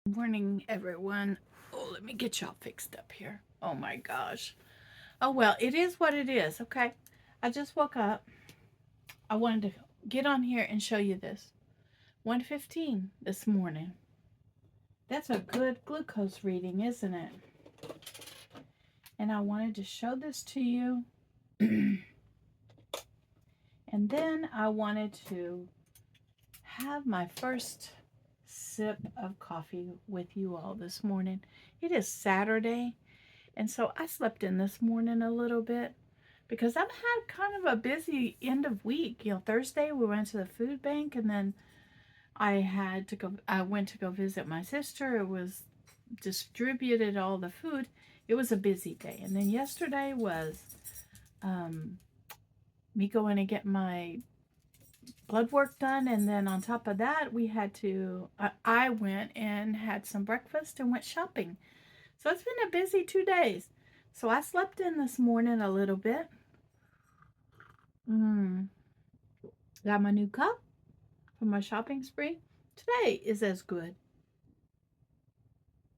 Morning, everyone. Oh, let me get y'all fixed up here. Oh my gosh. Oh well, it is what it is. Okay. I just woke up. I wanted to get on here and show you this. 1:15 this morning. That's a good glucose reading, isn't it? And I wanted to show this to you. And then I wanted to have my first sip of coffee with you all this morning. It is Saturday, and so I slept in this morning a little bit because I've had kind of a busy end of week. Thursday we went to the food bank, and then I went to go visit my sister. It was distributed all the food. It was a busy day. And then yesterday was um, me going to get my blood work done. And then on top of that, I went and had some breakfast and went shopping. So it's been a busy 2 days. So I slept in this morning a little bit. Mm, got my new cup from my shopping spree. Today is as good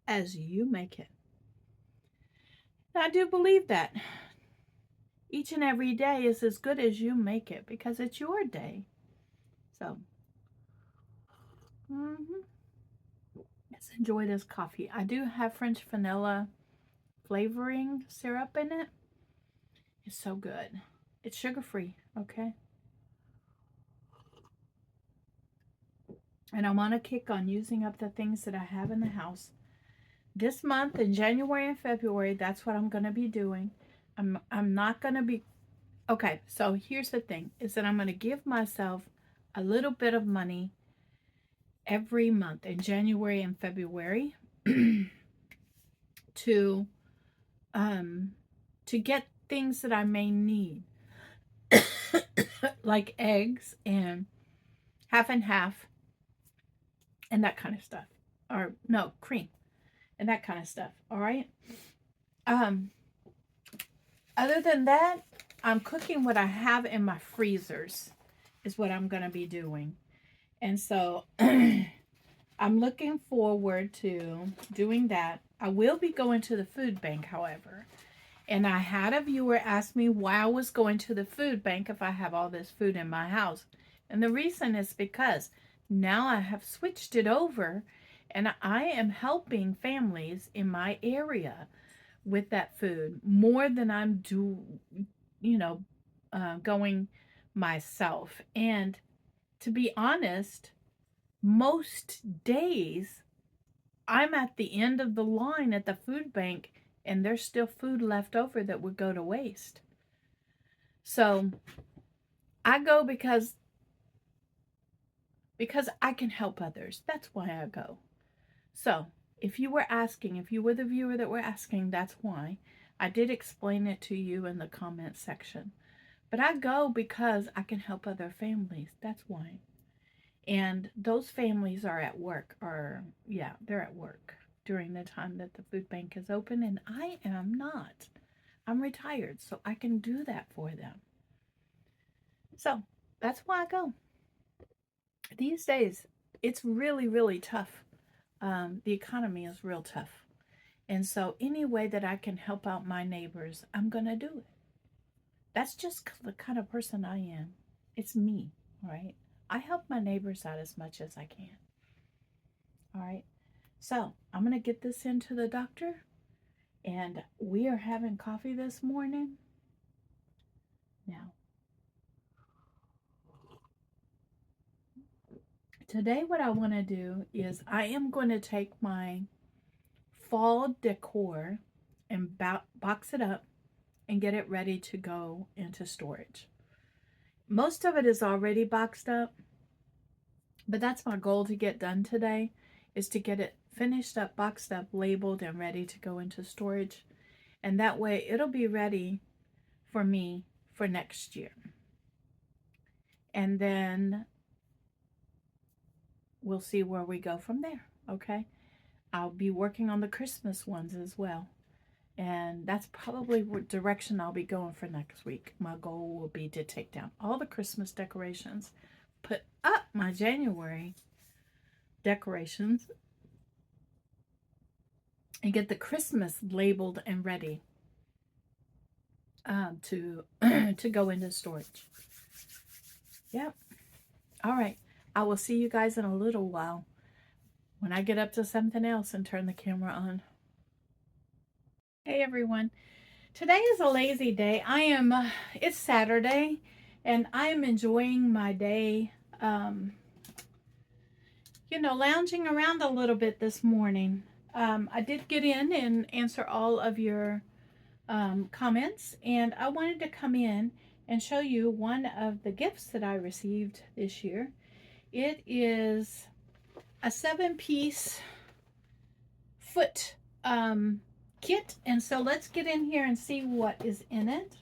as you make it. And I do believe that. Each and every day is as good as you make it because it's your day. So, let's enjoy this coffee. I do have French vanilla flavoring syrup in it. It's so good. It's sugar free, okay? And I'm on a kick on using up the things that I have in the house. This month in January and February, that's what I'm going to be doing. I'm not going to be okay. So here's the thing is that I'm going to give myself a little bit of money every month in January and February to um to get things that I may need like eggs and half and half and that kind of stuff, or no, cream and that kind of stuff. All right. um Other than that, I'm cooking what I have in my freezers is what I'm going to be doing. And so I'm looking forward to doing that. I will be going to the food bank, however. And I had a viewer ask me why I was going to the food bank if I have all this food in my house. And the reason is because now I have switched it over and I am helping families in my area with that food more than you know, going myself. And to be honest, most days I'm at the end of the line at the food bank and there's still food left over that would go to waste. So I go because I can help others. That's why I go. So if you were asking, if you were the viewer that were asking, that's why. I did explain it to you in the comment section. But I go because I can help other families. That's why. And those families are at work, or yeah, they're at work during the time that the food bank is open, and I am not. I'm retired, so I can do that for them. So that's why I go. These days, it's really, really tough. The economy is real tough. And so, any way that I can help out my neighbors, I'm going to do it. That's just the kind of person I am. It's me, all right? I help my neighbors out as much as I can, all right? So, I'm going to get this into the doctor, and we are having coffee this morning. Now, today, what I want to do is I am going to take my fall decor and box it up and get it ready to go into storage. Most of it is already boxed up, but that's my goal to get done today is to get it finished up, boxed up, labeled, and ready to go into storage. And that way it'll be ready for me for next year. And then we'll see where we go from there. Okay. I'll be working on the Christmas ones as well. And that's probably what direction I'll be going for next week. My goal will be to take down all the Christmas decorations, put up my January decorations, and get the Christmas labeled and ready to to go into storage. Yep. All right. I will see you guys in a little while when I get up to something else and turn the camera on. Hey everyone. Today is a lazy day. It's Saturday and I am enjoying my day. Lounging around a little bit this morning. I did get in and answer all of your comments, and I wanted to come in and show you one of the gifts that I received this year. It is a 7-piece foot kit, and so let's get in here and see what is in it.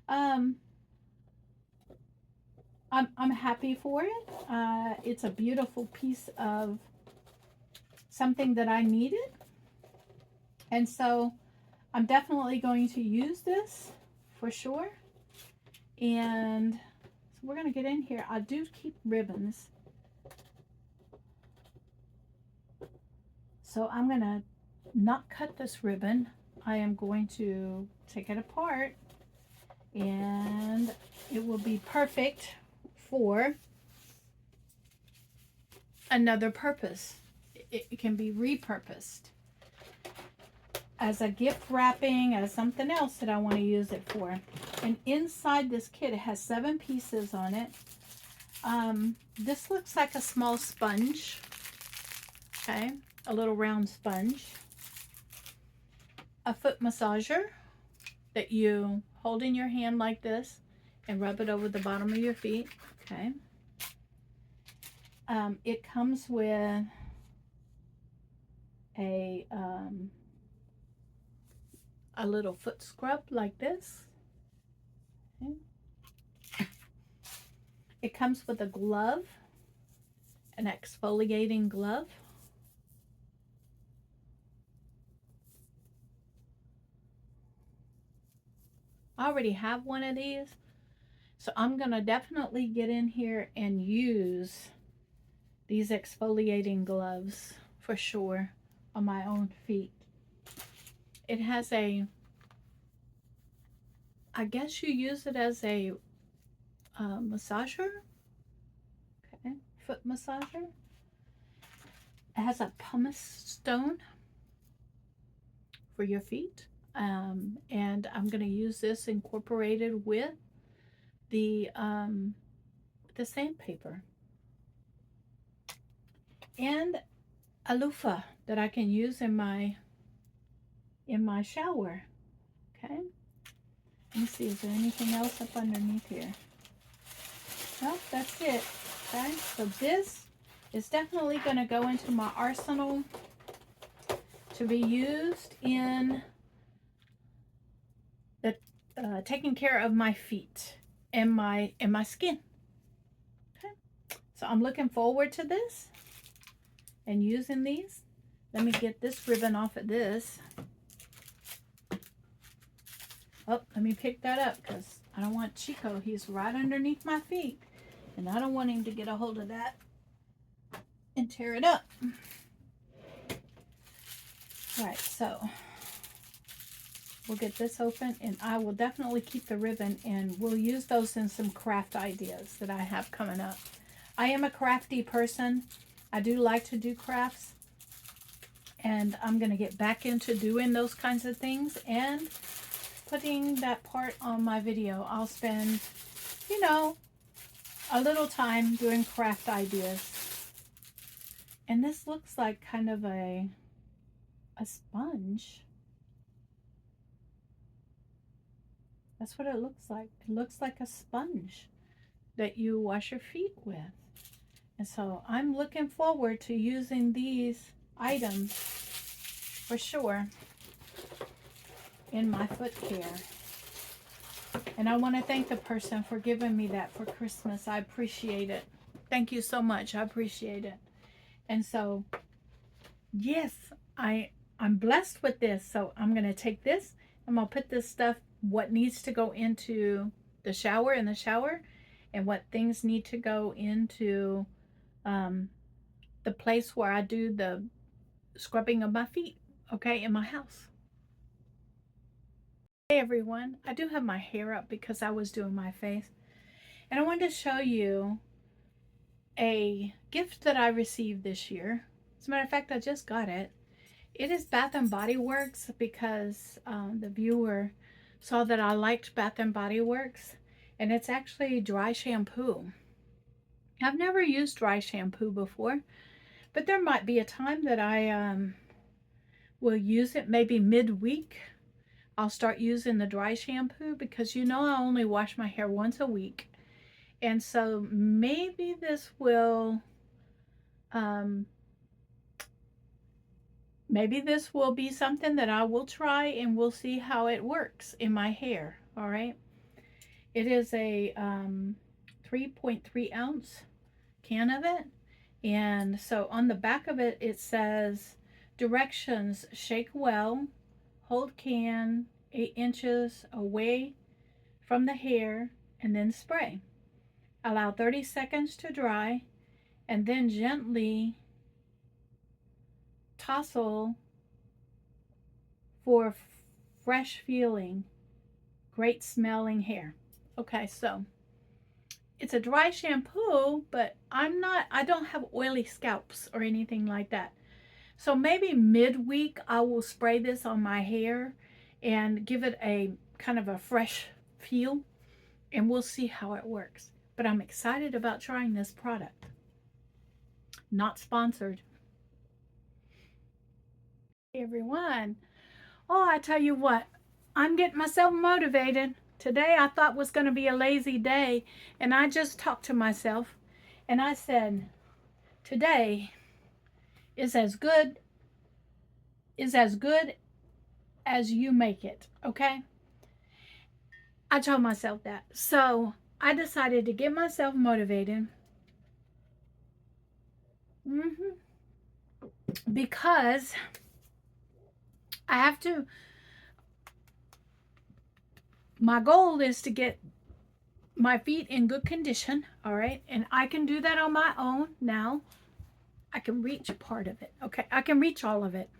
I'm happy for it. It's a beautiful piece of something that I needed, and so I'm definitely going to use this for sure. And so we're going to get in here. I do keep ribbons, so I'm going to not cut this ribbon. I am going to take it apart, and it will be perfect for another purpose. It can be repurposed as a gift wrapping, as something else that I want to use it for. And inside this kit, it has 7 pieces on it. This looks like a small sponge. Okay, a little round sponge. A foot massager that you hold in your hand like this and rub it over the bottom of your feet. Okay. It comes with a little foot scrub like this. Okay. It comes with a glove, an exfoliating glove. I already have one of these, so I'm gonna definitely get in here and use these exfoliating gloves for sure on my own feet. It has I guess you use it as a massager. Okay, foot massager. It has a pumice stone for your feet. And I'm going to use this incorporated with the sandpaper. And a loofah that I can use in my shower. Okay. Let me see, is there anything else up underneath here? Nope, that's it. Okay, so this is definitely going to go into my arsenal to be used in the taking care of my feet and my skin. Okay, so I'm looking forward to this and using these. Let me get this ribbon off of this. Oh, let me pick that up because I don't want Chico. He's right underneath my feet, and I don't want him to get a hold of that and tear it up. All right, so we'll get this open, and I will definitely keep the ribbon, and we'll use those in some craft ideas that I have coming up. I am a crafty person. I do like to do crafts, and I'm going to get back into doing those kinds of things and putting that part on my video. I'll spend, a little time doing craft ideas. And this looks like kind of a sponge. That's what it looks like. It looks like a sponge that you wash your feet with. And so I'm looking forward to using these items for sure in my foot care. And I want to thank the person for giving me that for Christmas. I appreciate it. Thank you so much. I appreciate it. And so, yes, I'm blessed with this. So I'm going to take this. I'm going to put this stuff, what needs to go into the shower, and what things need to go into the place where I do the scrubbing of my feet. okay, in my house. Hey everyone, I do have my hair up because I was doing my face. And I wanted to show you a gift that I received this year. As a matter of fact, I just got it. It is Bath and Body Works because the viewer saw that I liked Bath and Body Works, and it's actually dry shampoo. I've never used dry shampoo before, but there might be a time that I will use it. Maybe midweek I'll start using the dry shampoo because you know I only wash my hair once a week. And so um, maybe this will be something that I will try, and we'll see how it works in my hair. All right. It is a 3.3 ounce can of it. And so on the back of it, it says directions: shake well, hold can 8 inches away from the hair, and then spray. Allow 30 seconds to dry, and then gently tousle for fresh feeling, great smelling hair. Okay, so it's a dry shampoo, but I don't have oily scalps or anything like that. So maybe midweek I will spray this on my hair and give it a kind of a fresh feel, and we'll see how it works. But I'm excited about trying this product. Not sponsored. Hey everyone. Oh, I tell you what, I'm getting myself motivated. Today I thought was going to be a lazy day, and I just talked to myself and I said, today is as good as you make it, okay? I told myself that. So I decided to get myself motivated because I have to, my goal is to get my feet in good condition, all right? And I can do that on my own now. I can reach part of it, okay? I can reach all of it.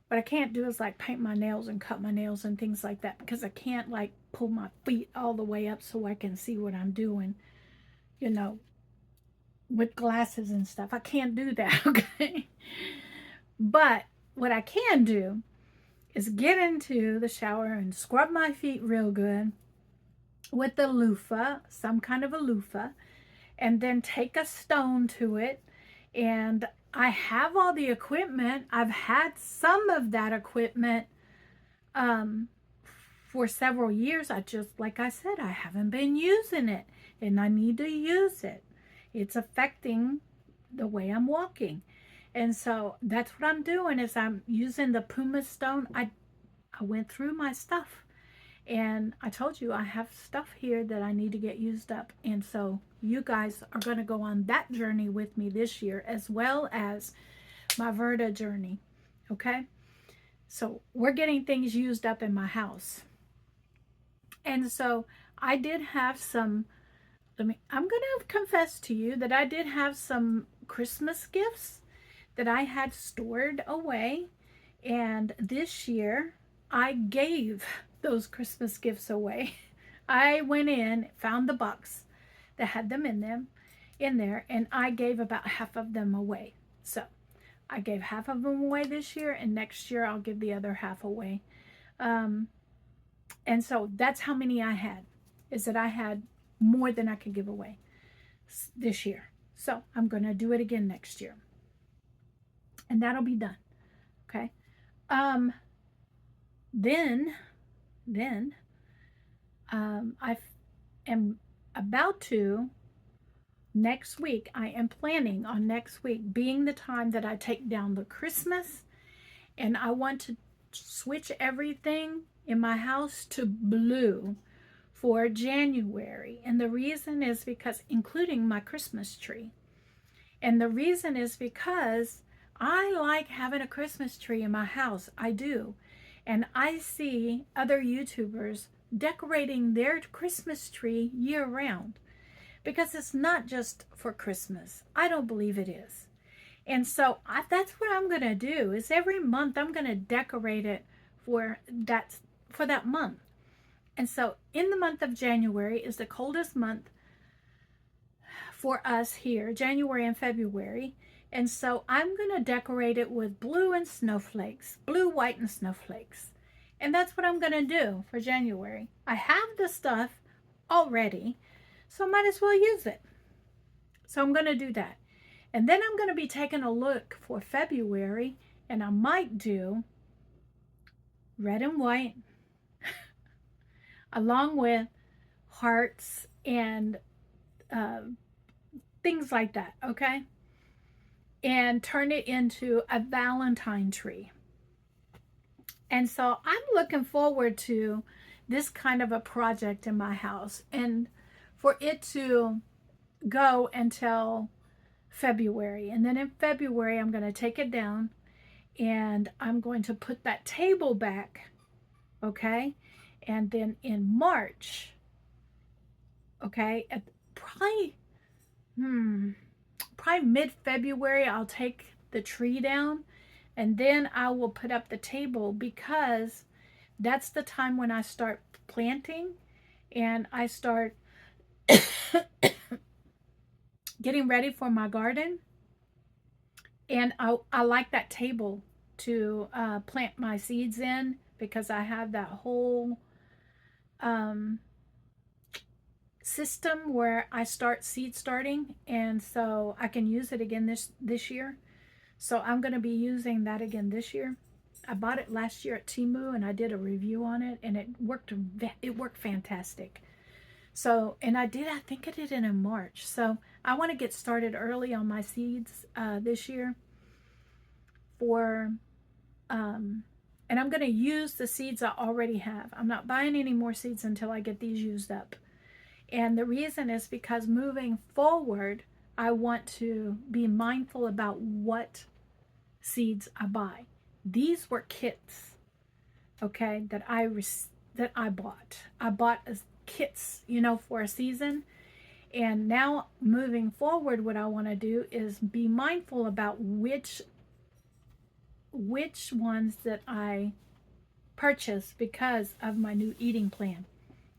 What I can't do is like paint my nails and cut my nails and things like that because I can't like pull my feet all the way up so I can see what I'm doing, you know, with glasses and stuff. I can't do that, okay? But what I can do is get into the shower and scrub my feet real good with the loofah, some kind of a loofah, and then take a stone to it. And I have all the equipment. I've had some of that equipment um, for several years. Like I said, I haven't been using it, and I need to use it. It's affecting the way I'm walking. And so that's what I'm doing is I'm using the pumice stone. I went through my stuff, and I told you I have stuff here that I need to get used up. And so you guys are going to go on that journey with me this year, as well as my Verda journey. Okay? So we're getting things used up in my house. And so I did have some, I'm going to confess to you that I did have some Christmas gifts that I had stored away. And this year I gave those Christmas gifts away. I went in, found the box that had them in there, and I gave about half of them away. So I gave half of them away this year, and next year I'll give the other half away. And so that's how many I had, is that I had more than I could give away this year. So I'm going to do it again next year. And that'll be done. Okay. Then I am about to, next week, I am planning on next week being the time that I take down the Christmas, and I want to switch everything in my house to blue for January. And the reason is because, including my Christmas tree. And the reason is because I like having a Christmas tree in my house. I do. And I see other YouTubers decorating their Christmas tree year round, because it's not just for Christmas. I don't believe it is. And so that's what I'm going to do is every month I'm going to decorate it for that month. And so in the month of January is the coldest month for us here, January and February. And so I'm going to decorate it with blue and snowflakes, blue, white, and snowflakes. And that's what I'm going to do for January. I have the stuff already, so I might as well use it. So I'm going to do that. And then I'm going to be taking a look for February, and I might do red and white along with hearts and uh, things like that, okay? And turn it into a Valentine tree. And so I'm looking forward to this kind of a project in my house and for it to go until February. And then in February, I'm going to take it down and I'm going to put that table back, okay? And then in March, okay, at probably, probably mid-February, I'll take the tree down and then I will put up the table because that's the time when I start planting and I start getting ready for my garden. And I like that table to plant my seeds in because I have that whole um, system where I start seed starting, and so I can use it again this year. So I'm going to be using that again this year. I bought it last year at Temu and I did a review on it and it worked fantastic. So, and I think I did it in March. So I want to get started early on my seeds this year for, and I'm going to use the seeds I already have. I'm not buying any more seeds until I get these used up. And the reason is because moving forward, I want to be mindful about what seeds I buy. These were kits, okay, that I bought. I bought as kits, for a season. And now moving forward, what I want to do is be mindful about which ones that I purchase because of my new eating plan.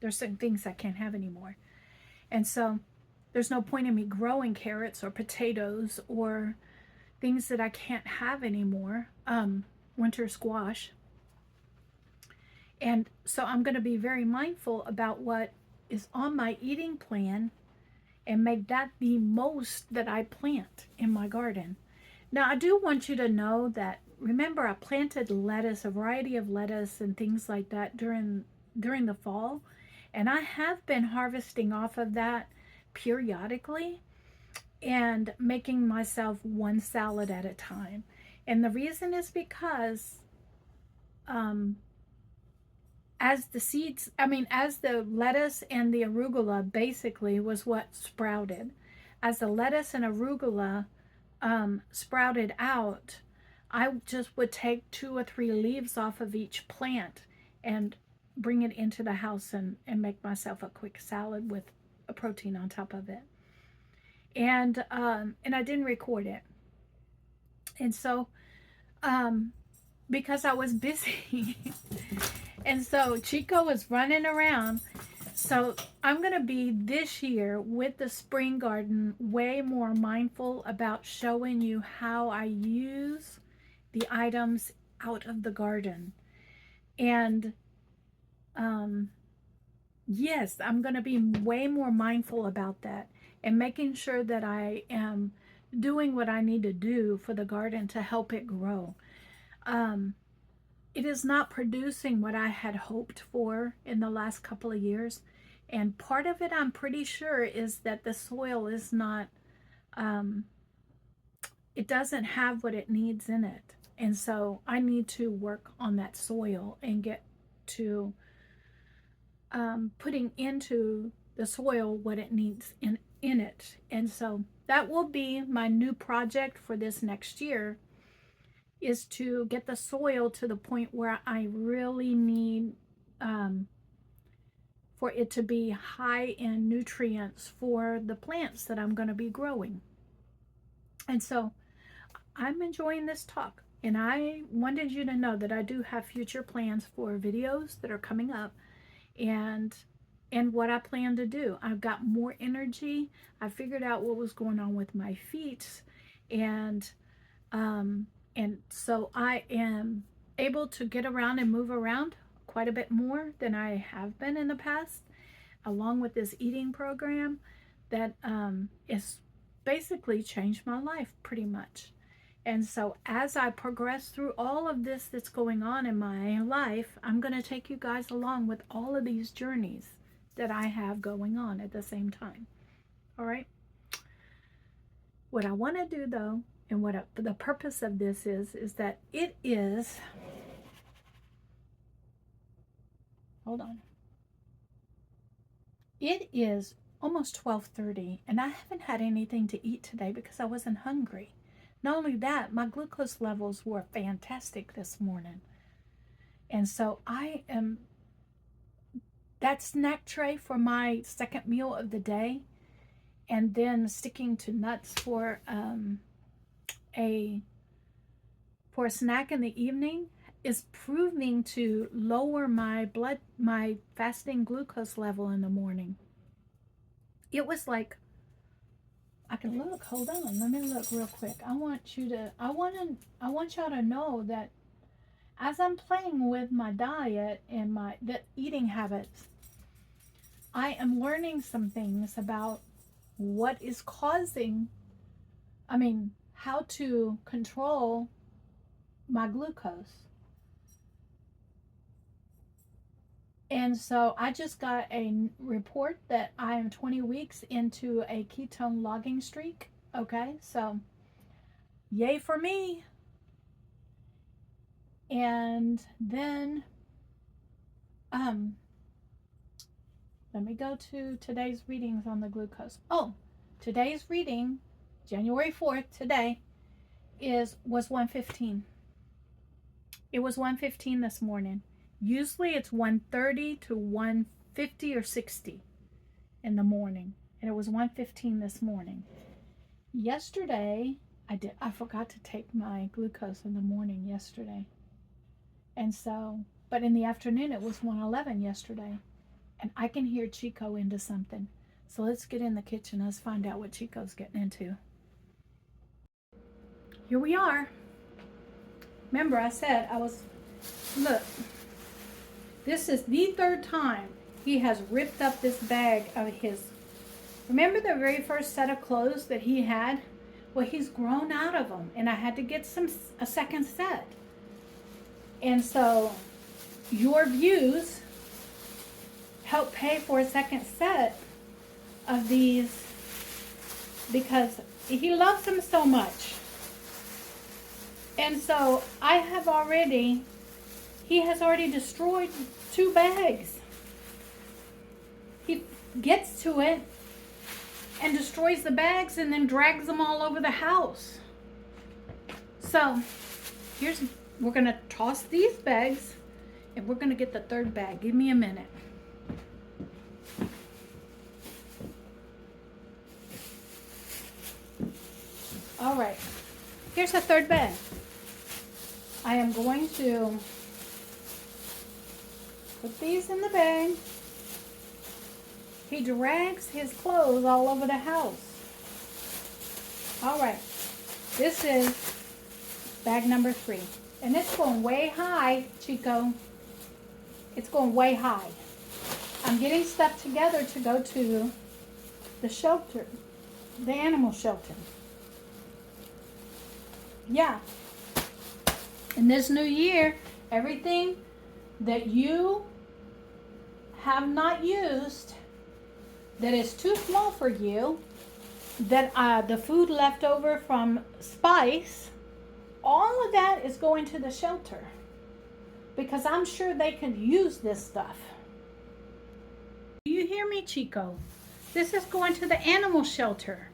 There's certain things I can't have anymore. And so there's no point in me growing carrots or potatoes or things that I can't have anymore. Winter squash. And so I'm going to be very mindful about what is on my eating plan and make that the most that I plant in my garden. Now, I do want you to know that, remember, I planted lettuce, a variety of lettuce and things like that during the fall. And I have been harvesting off of that periodically and making myself one salad at a time. And the reason is because um, as the lettuce and the arugula basically was what sprouted. As the lettuce and arugula sprouted out, I just would take 2 or 3 leaves off of each plant and bring it into the house and make myself a quick salad with a protein on top of it. And I didn't record it. And so because I was busy and so Chico was running around. So I'm going to be this year with the spring garden way more mindful about showing you how I use the items out of the garden. And yes, I'm going to be way more mindful about that and making sure that I am doing what I need to do for the garden to help it grow. It is not producing what I had hoped for in the last couple of years. And part of it, I'm pretty sure, is that the soil is not, it doesn't have what it needs in it. And so I need to work on that soil and get to putting into the soil what it needs in it. And so that will be my new project for this next year, is to get the soil to the point where I really need for it to be high in nutrients for the plants that I'm going to be growing. And so I'm enjoying this talk, and I wanted you to know that I do have future plans for videos that are coming up, and what I plan to do. I've got more energy. I figured out what was going on with my feet, and um, so I am able to get around and move around quite a bit more than I have been in the past, along with this eating program that is basically changed my life pretty much. And so, as I progress through all of this that's going on in my life, I'm going to take you guys along with all of these journeys that I have going on at the same time. All right. What I want to do, though, and the purpose of this is that it is, hold on, it is almost 12:30, and I haven't had anything to eat today because I wasn't hungry. Not only that, my glucose levels were fantastic this morning. And so that snack tray for my second meal of the day, and then sticking to nuts for a snack in the evening, is proving to lower my fasting glucose level in the morning. It was like, I can look, hold on, let me look real quick. I want y'all to know that as I'm playing with my diet and the eating habits, I am learning some things about what is causing, how to control my glucose. And so I just got a report that I am 20 weeks into a ketone logging streak. Okay, so yay for me. And then let me go to today's readings on the glucose. Oh, today's reading, January 4th, today, was 115. It was 115 this morning. Usually it's 130 to 150 or 60 in the morning. And it was 115 this morning. Yesterday, I forgot to take my glucose in the morning yesterday. And so, but in the afternoon it was 111 yesterday. And I can hear Chico into something. So let's get in the kitchen. Let's find out what Chico's getting into. Here we are. Remember, I said look, this is the third time he has ripped up this bag of his. Remember the very first set of clothes that he had? Well, he's grown out of them, and I had to get a second set. And so your views help pay for a second set of these because he loves them so much. And so he has already destroyed 2 bags. He gets to it and destroys the bags and then drags them all over the house. So we're going to toss these bags and we're going to get the third bag. Give me a minute. All right, here's the third bag. I am going to put these in the bag. He drags his clothes all over the house. All right, this is bag number 3. And it's going way high, Chico. It's going way high. I'm getting stuff together to go to the shelter, the animal shelter. Yeah. In this new year, everything that you have not used, that is too small for you, that the food left over from Spice, all of that is going to the shelter because I'm sure they can use this stuff. Do you hear me, Chico? This is going to the animal shelter.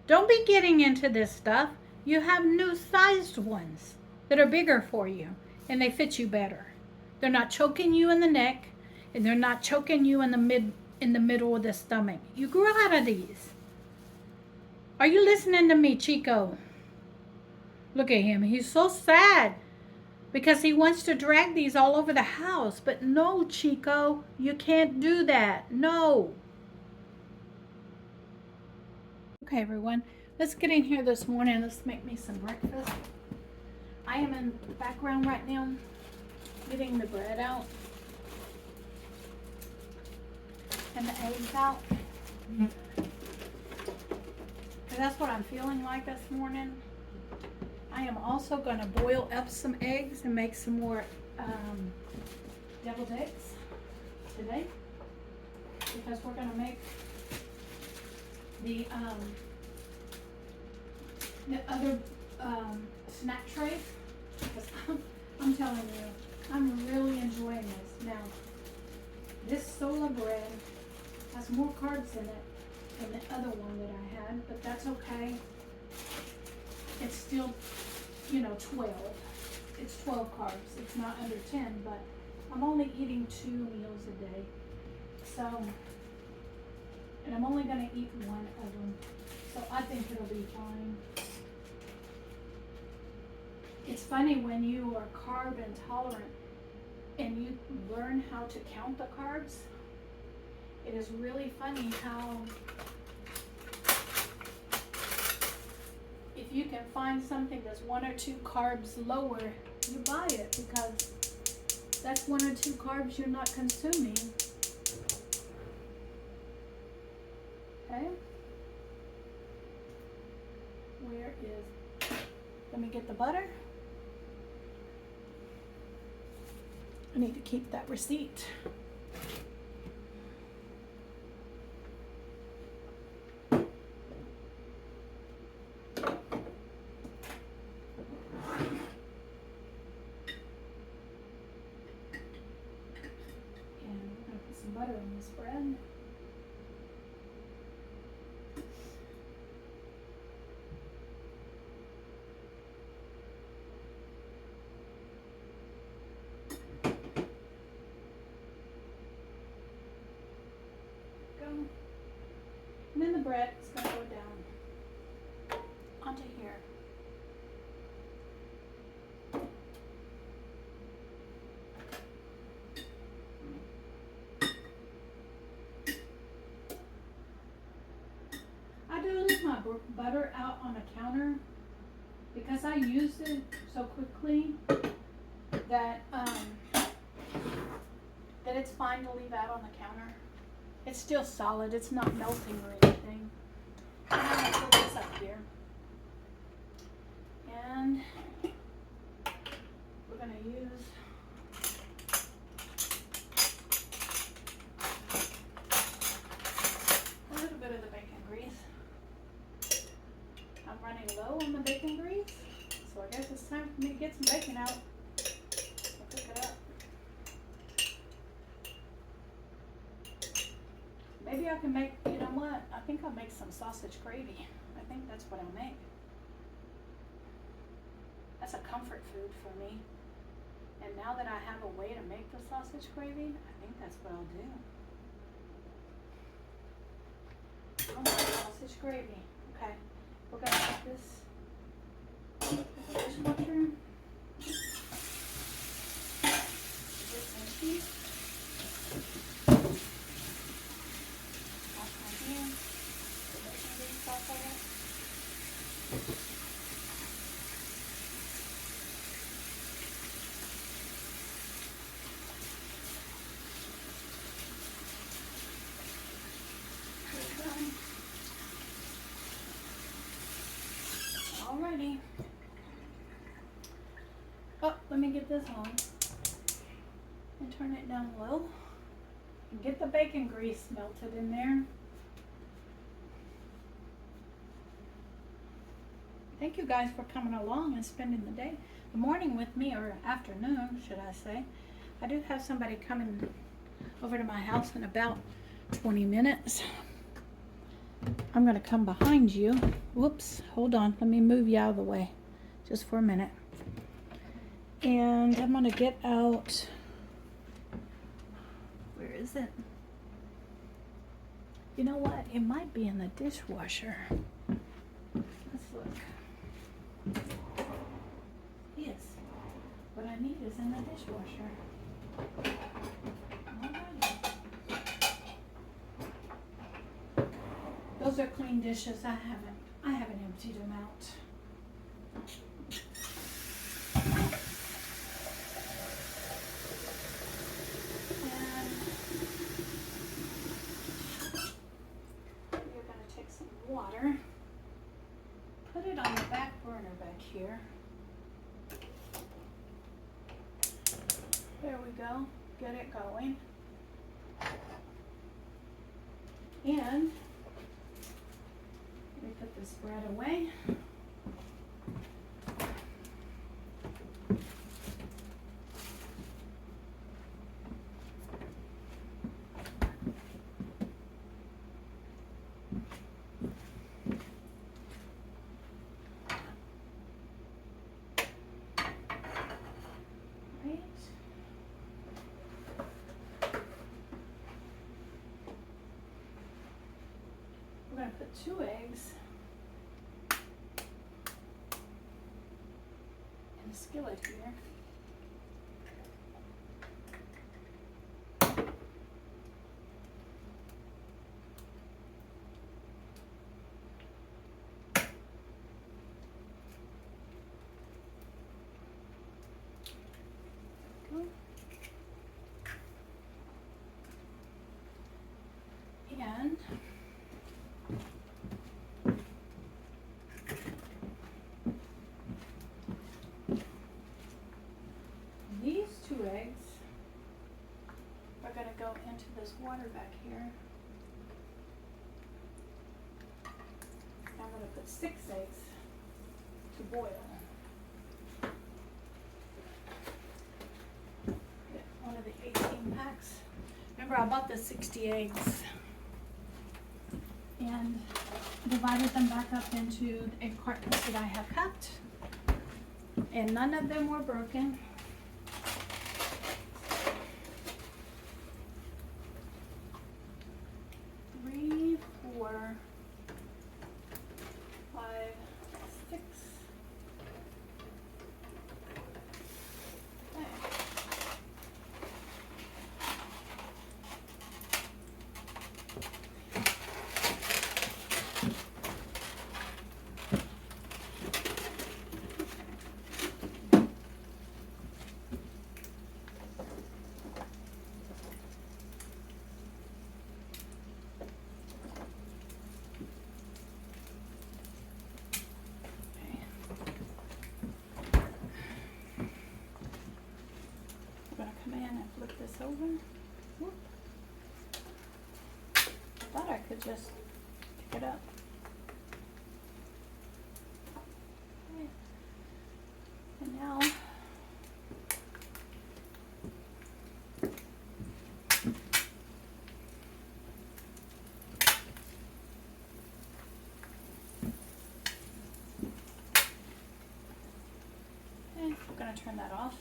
Don't be getting into this stuff. You have new sized ones that are bigger for you and they fit you better. They're not choking you in the neck and they're not choking you in the middle of the stomach. You grew out of these. Are you listening to me, Chico? Look at him. He's so sad because he wants to drag these all over the house. But no, Chico, you can't do that. No. Okay, everyone. Let's get in here this morning. Let's make me some breakfast. I am in the background right now getting the bread out and the eggs out. That's what I'm feeling like this morning. I am also going to boil up some eggs and make some more deviled eggs today, because we're going to make the other snack trays. Because I'm telling you, I'm really enjoying this. Now, this sola bread has more carbs in it than the other one that I had, but that's okay. It's still, 12. It's 12 carbs. It's not under 10, but I'm only eating 2 meals a day. So, and I'm only going to eat one of them. So I think it'll be fine. It's funny when you are carb intolerant and you learn how to count the carbs. It is really funny how if you can find something that's 1 or 2 carbs lower, you buy it, because that's 1 or 2 carbs you're not consuming. Okay? Where is, let me get the butter. I need to keep that receipt. Butter on this bread. Go. And then the bread is going to go down onto here. I do leave my butter out on the counter because I use it so quickly that that it's fine to leave out on the counter. It's still solid. It's not melting or anything. I'm going to fill this up here. And we're going to use a little bit of the bacon grease. I'm running low on the bacon grease, so I guess it's time for me to get some bacon out. I'll cook it up. Maybe I can make, you know what? I think I'll make some sausage gravy. I think that's what I'll make. That's a comfort food for me. And now that I have a way to make the sausage gravy, I think that's what I'll do. I'll make sausage gravy. Okay. We're going to put this in the dishwasher. It's empty. Wash my hands. Put the bacon grease off of it. Alrighty. Oh, let me get this on and turn it down low and get the bacon grease melted in there. Thank you guys for coming along and spending the morning with me, or afternoon, should I say. I do have somebody coming over to my house in about 20 minutes. I'm going to come behind you. Whoops, hold on. Let me move you out of the way just for a minute. And I'm going to get out, where is it? You know what? It might be in the dishwasher. Let's look. need is in the dishwasher. Alrighty. Those are clean dishes. I haven't emptied them out. And we're going to take some water, put it on the back burner back here. There we go. Get it going. And let me put this bread away. We're going to put 2 eggs in a skillet here. And these 2 eggs are going to go into this water back here. I'm going to put 6 eggs to boil. Get one of the 18 packs. Remember, I bought the 60 eggs and divided them back up into egg cartons that I have cut, and none of them were broken. Three, 4, 5, 6. Okay. Flip this over. Whoop. Thought I could just pick it up. Okay. And now we're going to turn that off.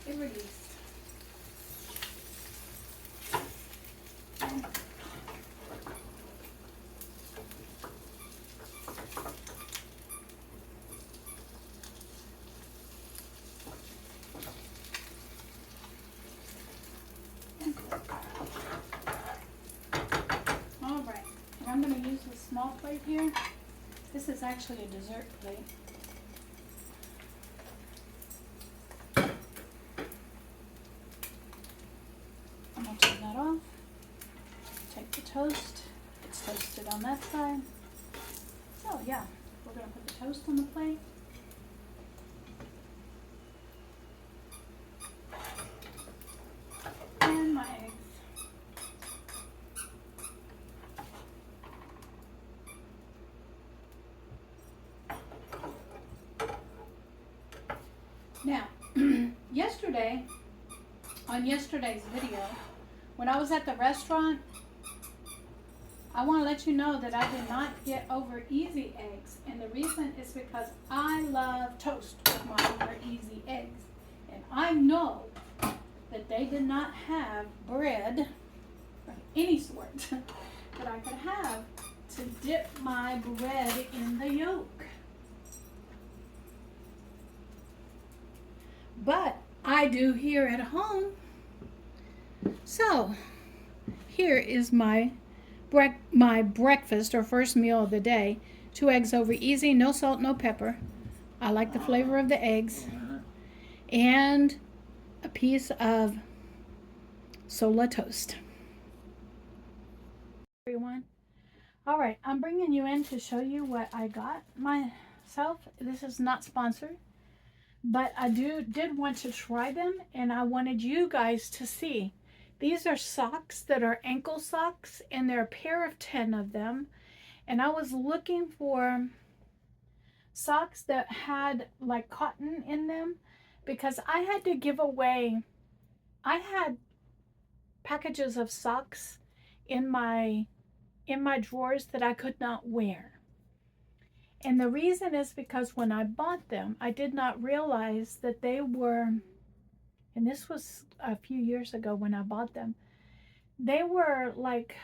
It released. All right, I'm going to use this small plate here. This is actually a dessert plate. I'm going to turn that off. Take the toast. It's toasted on that side. So yeah, we're going to put the toast on the plate. And my eggs. Now, yesterday, on yesterday's video, when I was at the restaurant, I want to let you know that I did not get over easy eggs, and the reason is because I love toast with my over easy eggs, and I know that they did not have bread of any sort that I could have to dip my bread in the yolk. But I do here at home. So here is my breakfast or first meal of the day. 2 eggs over easy, no salt, no pepper. I like the flavor of the eggs. And a piece of Sola toast. Everyone. All right, I'm bringing you in to show you what I got myself. This is not sponsored, but I did want to try them, and I wanted you guys to see. These are socks that are ankle socks, and there are a pair of 10 of them. And I was looking for socks that had like cotton in them because I had to give away, I had packages of socks in my drawers that I could not wear. And the reason is because when I bought them, I did not realize that they were, and this was a few years ago when I bought them, they were like,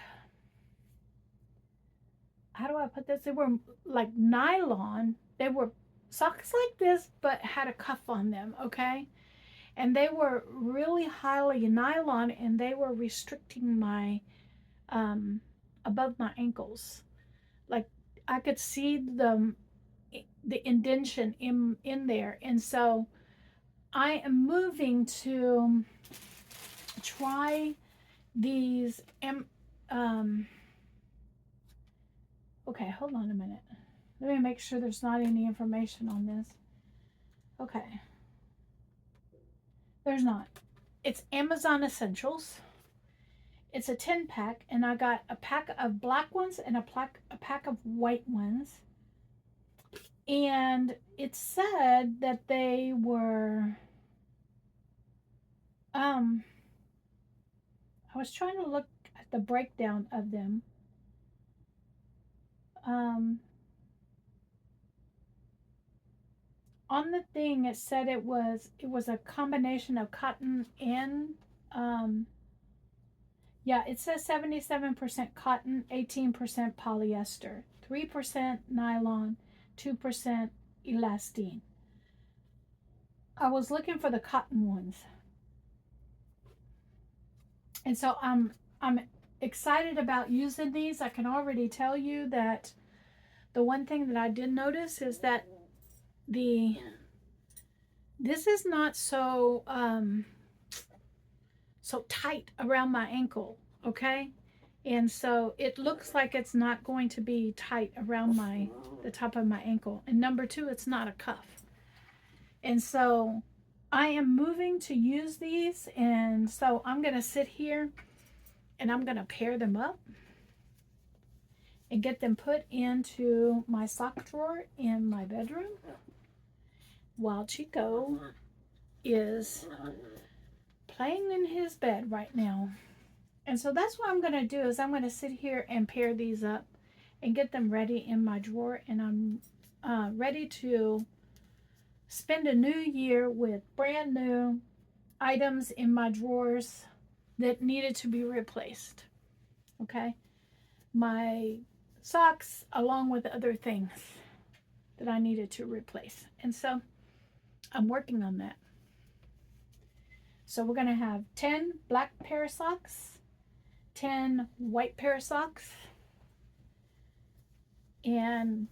how do I put this? They were like nylon. They were socks like this, but had a cuff on them, okay? And they were really highly nylon, and they were restricting my, above my ankles. Like I could see the indentation in there. And so I am moving to try these okay, hold on a minute. Let me make sure there's not any information on this. Okay. There's not. It's Amazon Essentials. It's a 10 pack, and I got a pack of black ones and a pack of white ones. And it said that they were, I was trying to look at the breakdown of them. On the thing it said it was a combination of cotton and yeah, it says 77% cotton, 18% polyester, 3% nylon, 2% elastine. I was looking for the cotton ones. And so I'm excited about using these. I can already tell you that the one thing that I did notice is that this is not so so tight around my ankle, okay? And so it looks like it's not going to be tight around the top of my ankle. And number 2, it's not a cuff. And so I am moving to use these, and so I'm going to sit here and I'm going to pair them up and get them put into my sock drawer in my bedroom while Chico is playing in his bed right now. And so that's what I'm going to do is I'm going to sit here and pair these up and get them ready in my drawer. And I'm ready to spend a new year with brand new items in my drawers that needed to be replaced. Okay? My socks along with other things that I needed to replace. And so I'm working on that. So we're going to have 10 black pair of socks, 10 white pair of socks, and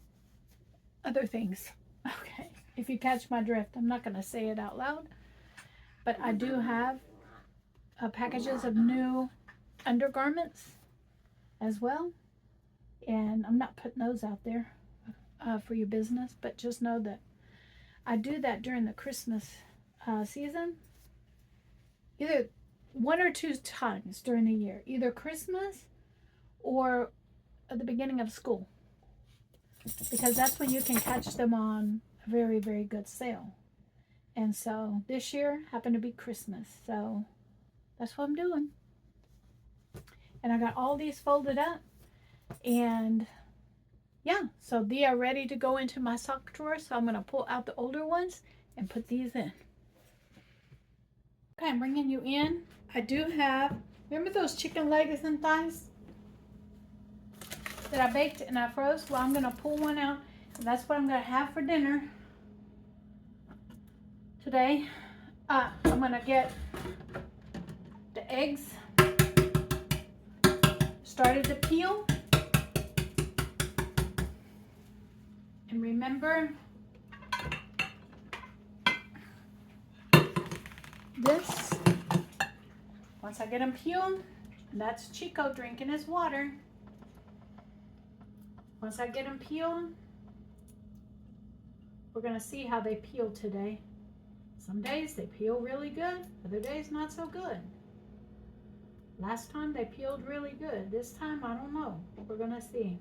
other things. Okay, if you catch my drift, I'm not going to say it out loud, but I do have packages of new undergarments as well, and I'm not putting those out there for your business, but just know that I do that during the Christmas season, either 1 or 2 times during the year, either Christmas or at the beginning of school, because that's when you can catch them on a very, very good sale. And so this year happened to be Christmas, so that's what I'm doing. And I got all these folded up, And yeah, so they are ready to go into my sock drawer. So I'm going to pull out the older ones and put these in. Okay, I'm bringing you in. I do have, remember those chicken legs and thighs that I baked and I froze? Well, I'm going to pull one out, and that's what I'm going to have for dinner today. I'm going to get the eggs started to peel. And remember, this, once I get them peeled, and that's Chico drinking his water. Once I get them peeled, we're going to see how they peel today. Some days they peel really good, other days not so good. Last time they peeled really good. This time, I don't know. We're going to see.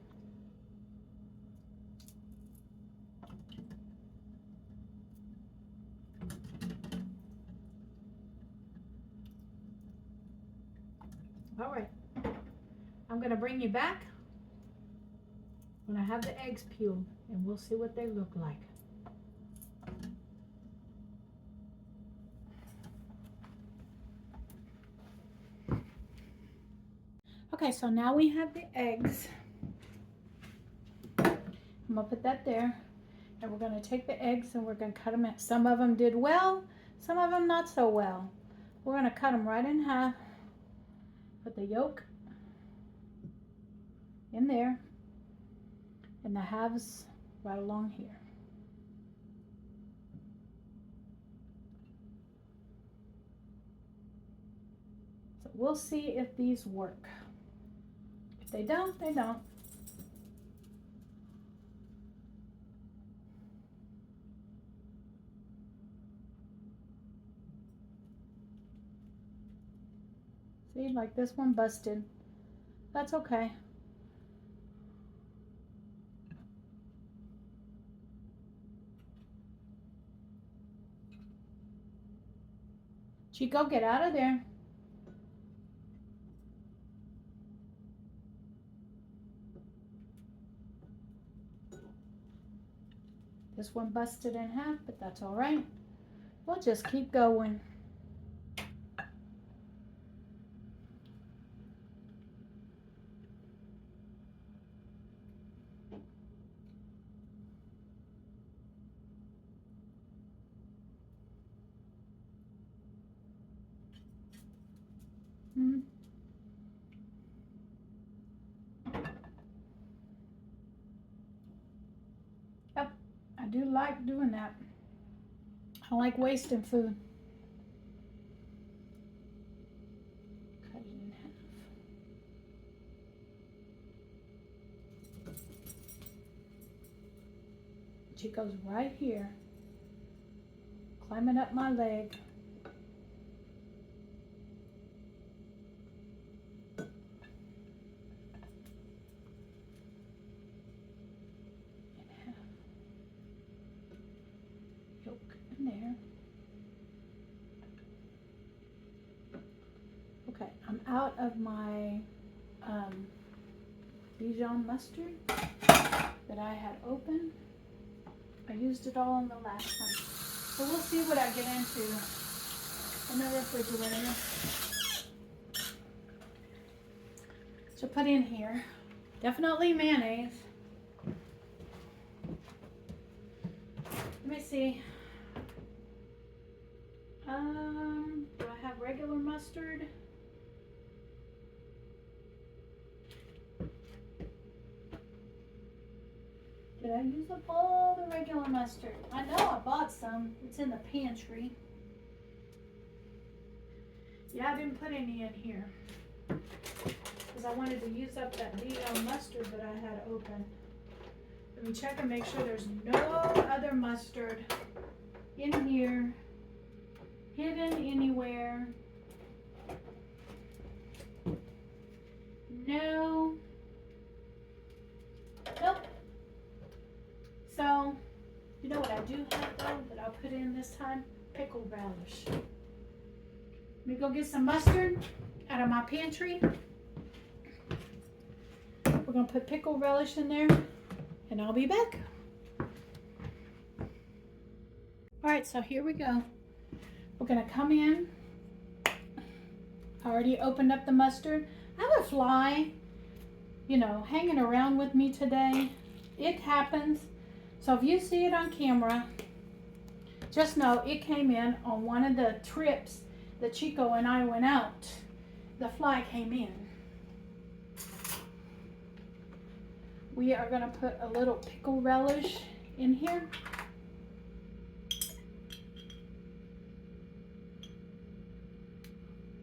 All right. I'm going to bring you back when I have the eggs peeled, and we'll see what they look like. Okay, so now we have the eggs. I'm gonna put that there, and we're gonna take the eggs and we're gonna cut them. Some of them did well, some of them not so well. We're gonna cut them right in half. Put the yolk in there, and the halves right along here. So we'll see if these work. If they don't, they don't. See, like this one busted. That's okay. Chico, get out of there. This one busted in half, but that's all right. We'll just keep going. Yep, I do like doing that. I don't like wasting food. Cut it in half. Chico's right here, climbing up my leg. In there. Okay, I'm out of my Dijon mustard that I had open. I used it all in the last one. So we'll see what I get into in the refrigerator. So put in here, definitely mayonnaise. Let me see. Do I have regular mustard? Did I use up all the regular mustard? I know I bought some. It's in the pantry. Yeah, I didn't put any in here because I wanted to use up that Dijon mustard that I had open. Let me check and make sure there's no other mustard in here, hidden anywhere. No. Nope. So, you know what I do have though that I'll put in this time? Pickled relish. Let me go get some mustard out of my pantry. We're We're going to put pickle relish in there, and I'll be back. Alright, so here we go. We're going to come in. I already opened up the mustard. I have a fly, you know, hanging around with me today. It happens. So if you see it on camera, just know it came in on one of the trips that Chico and I went out. The fly came in. We are going to put a little pickle relish in here.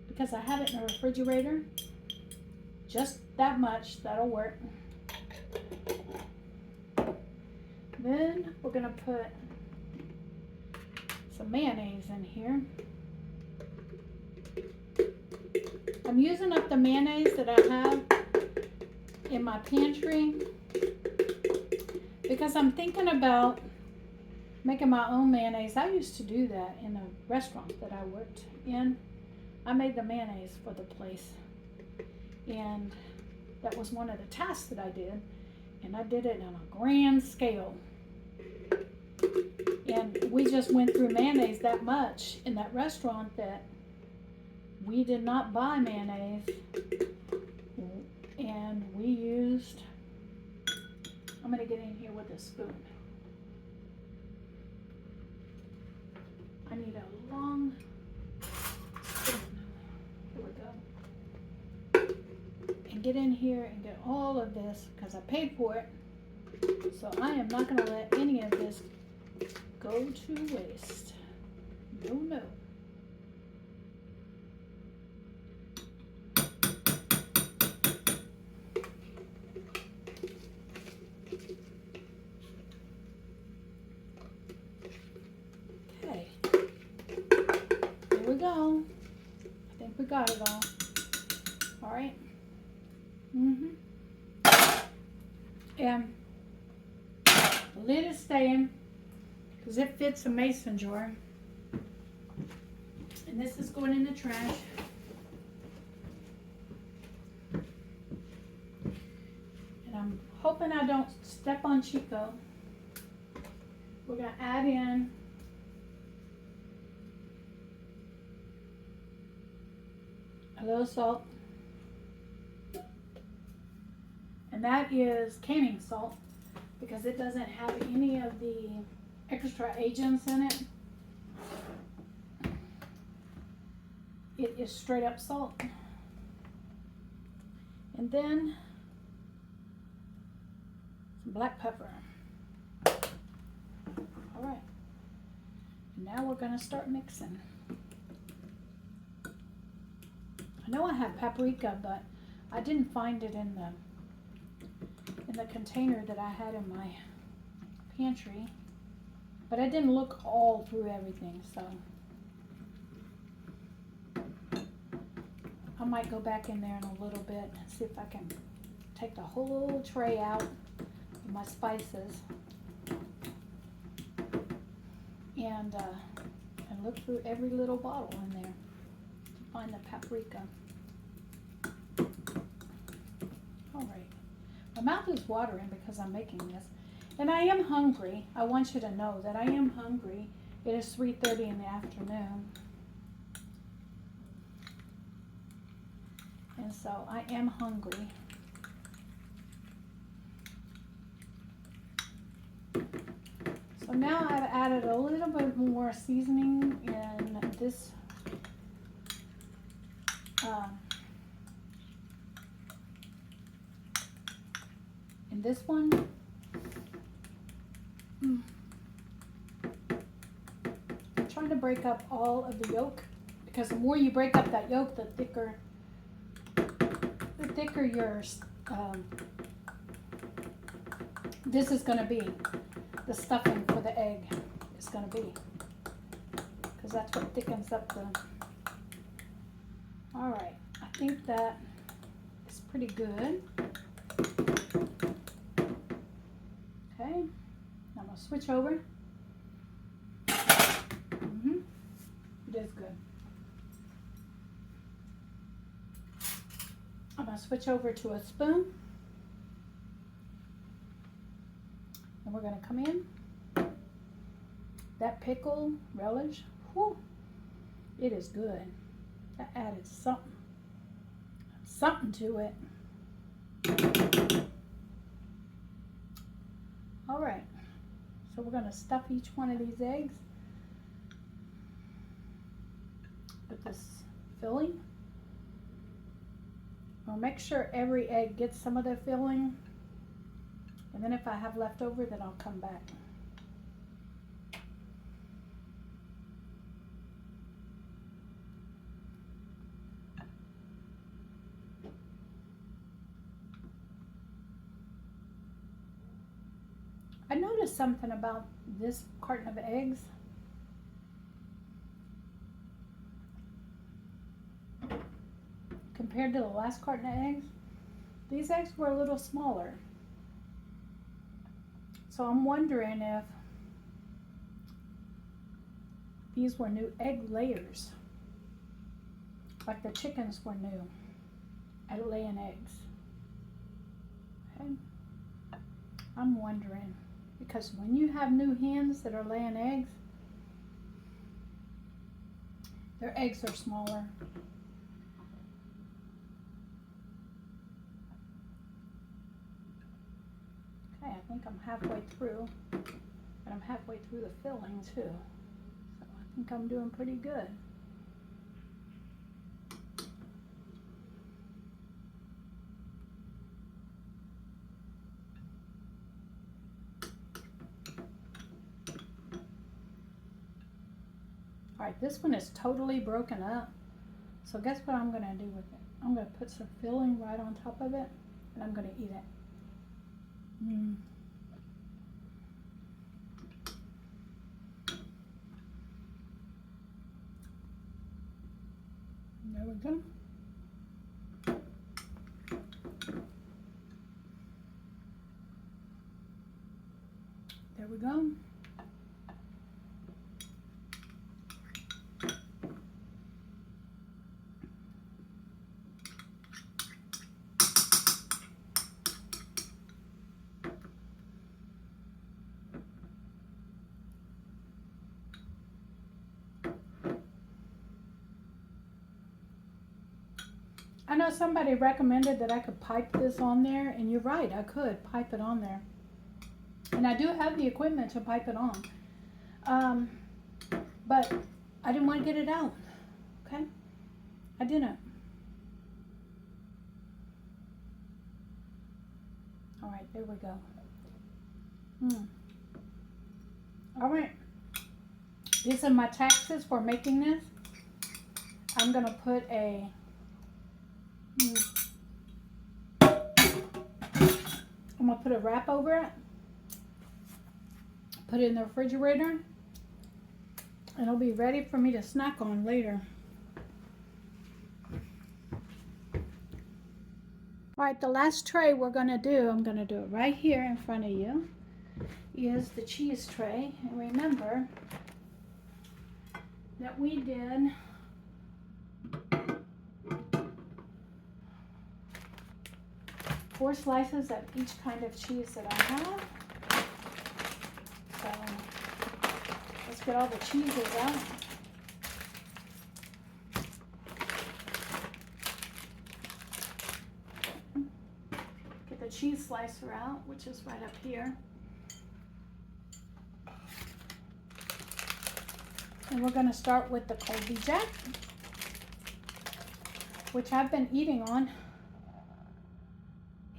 Because I have it in the refrigerator. Just that much, that'll work. Then we're going to put some mayonnaise in here. I'm using up the mayonnaise that I have in my pantry because I'm thinking about making my own mayonnaise. I used to do that in a restaurant that I worked in. I made the mayonnaise for the place, and that was one of the tasks that I did, and I did it on a grand scale. And we just went through mayonnaise that much in that restaurant that we did not buy mayonnaise, and we used, I'm going to get in here with a spoon. I need a long spoon. Here we go. And get in here and get all of this because I paid for it. So I am not going to let any of this go to waste. No, no. Okay. Here we go. I think we got it all. All right. And the lid is staying because it fits a mason jar. And this is going in the trash. And I'm hoping I don't step on Chico. We're going to add in a little salt. And that is canning salt because it doesn't have any of the extra agents in it. It is straight up salt. And then some black pepper. All right. Now we're going to start mixing. I know I have paprika, but I didn't find it in the container that I had in my pantry. But I didn't look all through everything, so I might go back in there in a little bit and see if I can take the whole tray out of my spices and look through every little bottle in there to find the paprika. All right. My mouth is watering because I'm making this. And I am hungry. I want you to know that I am hungry. It is 3:30 in the afternoon. And so I am hungry. So now I've added a little bit more seasoning in this one. I'm trying to break up all of the yolk because the more you break up that yolk, the thicker your this is going to be. The stuffing for the egg is going to be, because that's what thickens up the. All right, I think that is pretty good. Okay, I'm going to switch over. It is good. I'm going to switch over to a spoon. And we're going to come in. That pickle relish, whew, it is good. That added something to it. All right, so we're going to stuff each one of these eggs with this filling. We'll make sure every egg gets some of the filling, and then if I have left over, then I'll come back. I noticed something about this carton of eggs. Compared to the last carton of eggs, these eggs were a little smaller. So I'm wondering if these were new egg layers, like the chickens were new at laying eggs. Okay. I'm wondering, because when you have new hens that are laying eggs, their eggs are smaller. Okay, I think I'm halfway through, and I'm halfway through the filling too. So I think I'm doing pretty good. All right, this one is totally broken up. So guess what I'm gonna do with it? I'm gonna put some filling right on top of it, and I'm gonna eat it. There we go. There we go. I know somebody recommended that I could pipe this on there, and you're right, I could pipe it on there. And I do have the equipment to pipe it on. But I didn't want to get it out, okay? I didn't. All right, there we go. All right, these are my taxes for making this. I'm gonna put a I'm gonna put a wrap over it, put it in the refrigerator, and it'll be ready for me to snack on later. All right, the last tray we're gonna do, I'm gonna do it right here in front of you, is the cheese tray. And remember that we did 4 slices of each kind of cheese that I have. So let's get all the cheeses out. Get the cheese slicer out, which is right up here. And we're going to start with the Colby Jack, which I've been eating on.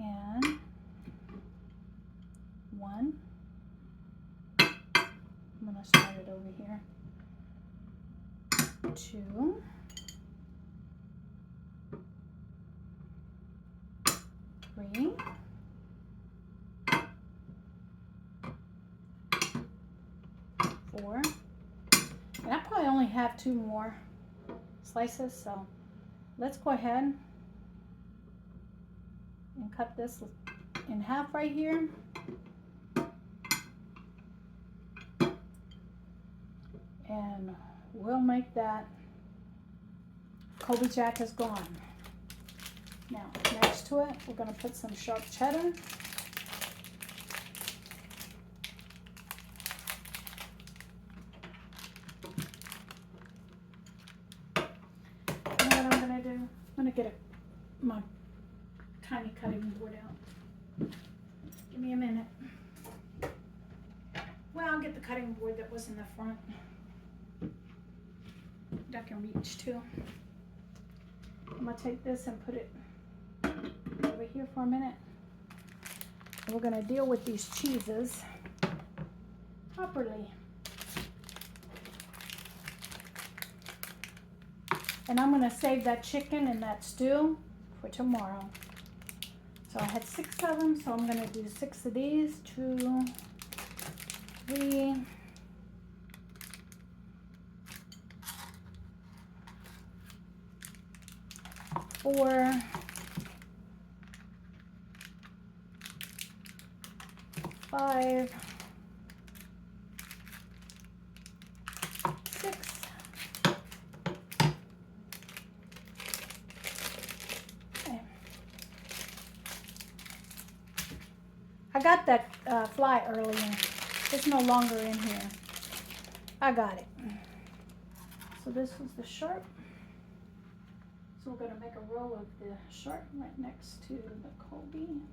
And 1. I'm going to start it over here. 2. 3. 4. And I probably only have 2 more slices, so let's go ahead and cut this in half right here. And we'll make that Colby Jack is gone. Now, next to it, we're going to put some sharp cheddar. my tiny cutting board out. Give me a minute. Well, I'll get the cutting board that was in the front that I can reach to. I'm gonna take this and put it over here for a minute. And we're gonna deal with these cheeses properly. And I'm gonna save that chicken and that stew for tomorrow. So I had 6 of them, so I'm gonna do 6 of these. 2, 3, 4, 5, 6. Okay. I got that fly earlier. It's no longer in here. I got it. So this was the sharp. So we're going to make a row of the sharp right next to the Colby.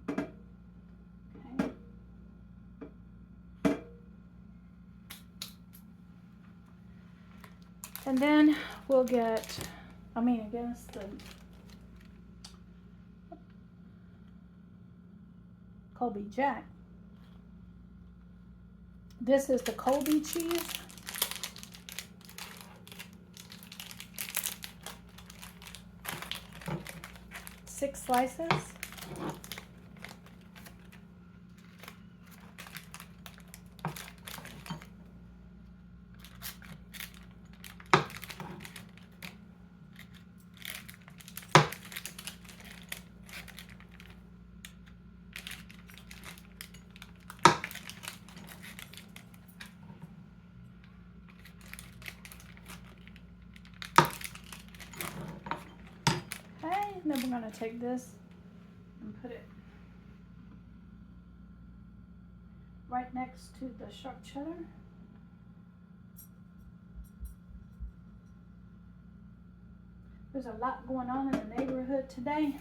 Okay. And then we'll get, against the Colby Jack. This is the Colby cheese. Six slices. And then we're going to take this and put it right next to the sharp cheddar. There's a lot going on in the neighborhood today.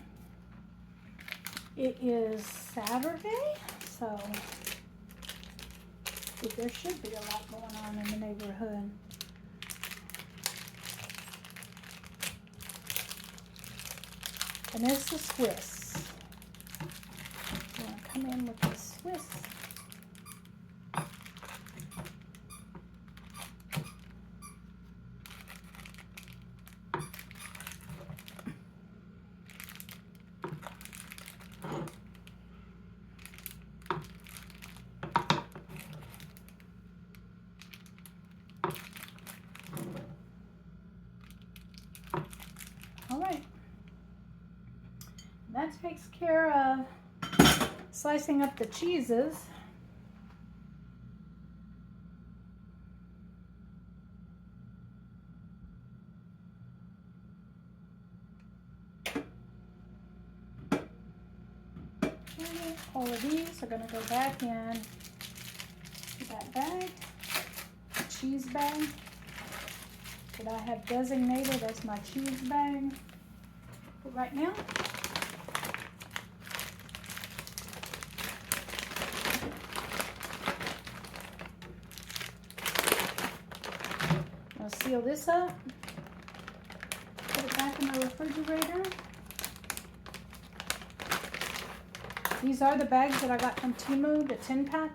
It is Saturday, so there should be a lot going on in the neighborhood. And there's the Swiss. I'm going to come in with the Swiss. All right. That takes care of slicing up the cheeses. Okay, all of these are going to go back in that bag, the cheese bag that I have designated as my cheese bag for right now. I'll seal this up, put it back in the refrigerator. These are the bags that I got from Temu, the 10-pack,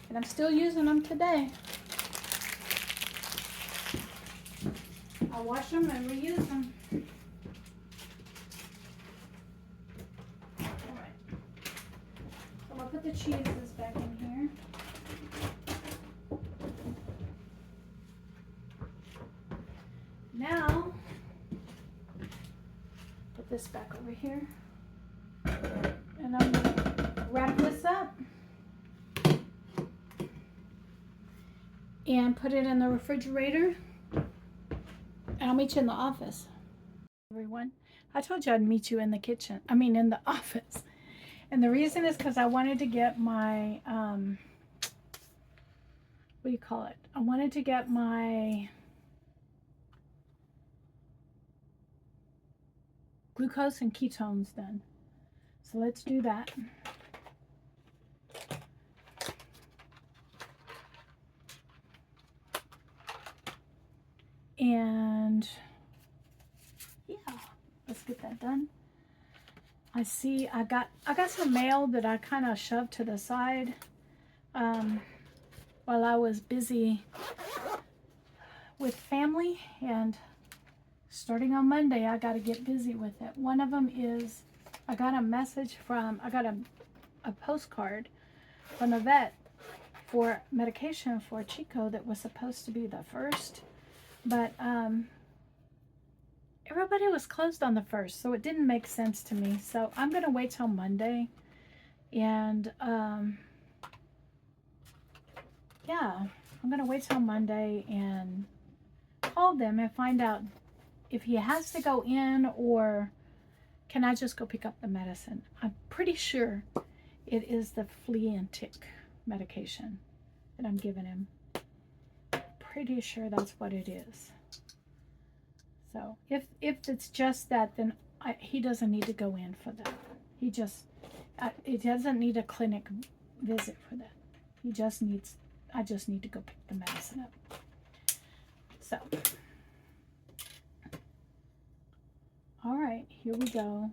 and I'm still using them today. I wash them and reuse them. Alright, so I'm going to put the cheeses back in here. Now, put this back over here. And I'm going to wrap this up and put it in the refrigerator. And I'll meet you in the office. Everyone, I told you I'd meet you in the kitchen. In the office. And the reason is because I wanted to get my, what do you call it? I wanted to get my glucose and ketones then. So let's do that. And yeah, let's get that done. I see I got some mail that I kind of shoved to the side while I was busy with family, and starting on Monday I got to get busy with it. One of them is I got a postcard from the vet for medication for Chico that was supposed to be the first, but everybody was closed on the first, so it didn't make sense to me. So I'm gonna wait till Monday, and yeah, I'm gonna wait till Monday and call them and find out if he has to go in or can I just go pick up the medicine. I'm pretty sure it is the flea and tick medication that I'm giving him. Pretty sure that's what it is. So if it's just that, then he doesn't need to go in for that. He just, it doesn't need a clinic visit for that. He just needs, I just need to go pick the medicine up. So, all right, here we go.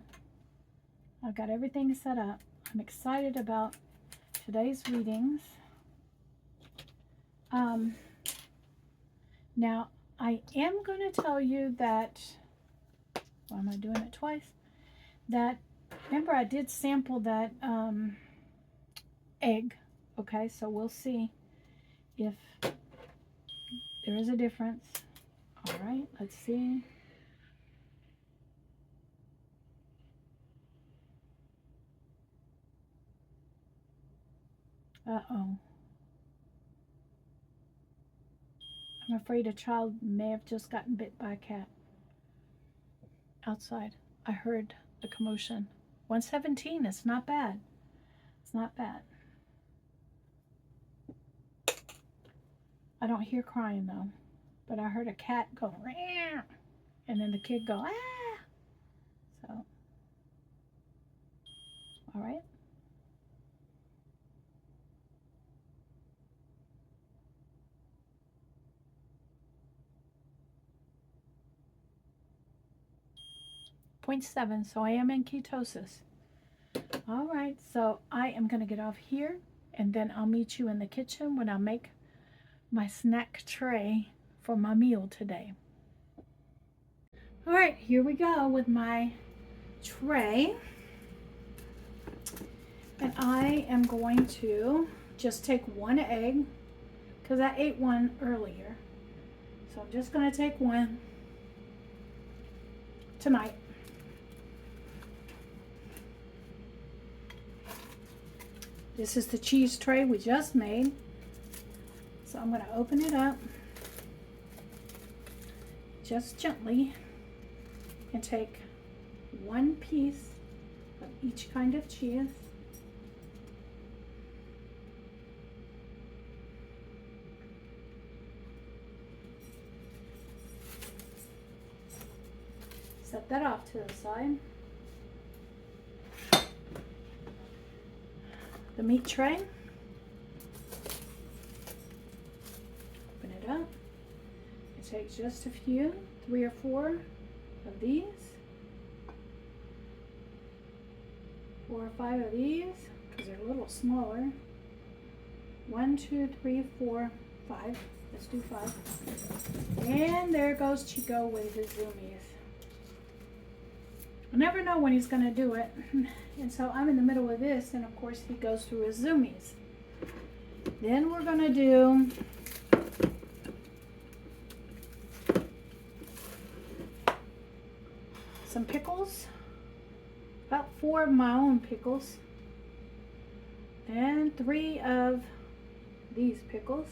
I've got everything set up. I'm excited about today's readings. Now, I am going to tell you that, why am I doing it twice? That, remember I did sample that egg. Okay, so we'll see if there is a difference. All right, let's see. Uh-oh. I'm afraid a child may have just gotten bit by a cat outside. I heard the commotion. 117, it's not bad. It's not bad. I don't hear crying though, but I heard a cat go, "Meow," and then the kid go, "Ah." So, all right. .7, so I am in ketosis. All right, so I am going to get off here, and then I'll meet you in the kitchen when I make my snack tray for my meal today. All right, here we go with my tray. And I am going to just take one egg, because I ate one earlier. So I'm just going to take one tonight. This is the cheese tray we just made. So I'm going to open it up just gently and take one piece of each kind of cheese. Set that off to the side. The meat tray. Open it up. I take just a few, 3 or 4 of these. 4 or 5 of these, because they're a little smaller. 1, 2, 3, 4, 5. Let's do 5. And there goes Chico with his zoomies. I never know when he's going to do it. And so I'm in the middle of this, and of course he goes through his zoomies. Then we're going to do some pickles. About 4 of my own pickles. And 3 of these pickles.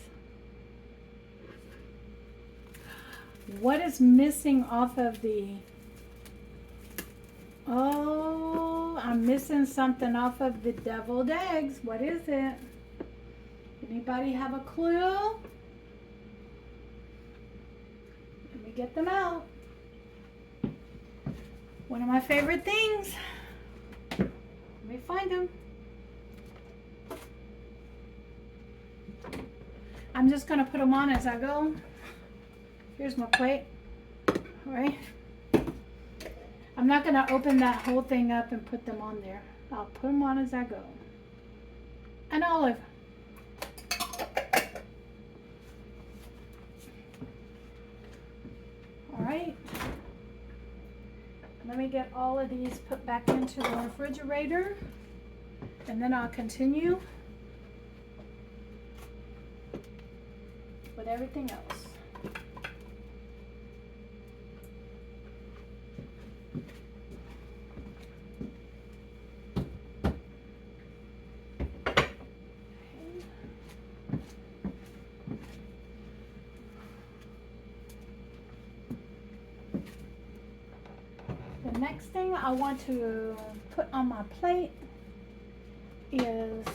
What is missing off of the... Oh, I'm missing something off of the deviled eggs. What is it? Anybody have a clue? Let me get them out. One of my favorite things. Let me find them. I'm just going to put them on as I go. Here's my plate. All right. I'm not going to open that whole thing up and put them on there. I'll put them on as I go. An olive. All right. Let me get all of these put back into the refrigerator, and then I'll continue with everything else. The next thing I want to put on my plate is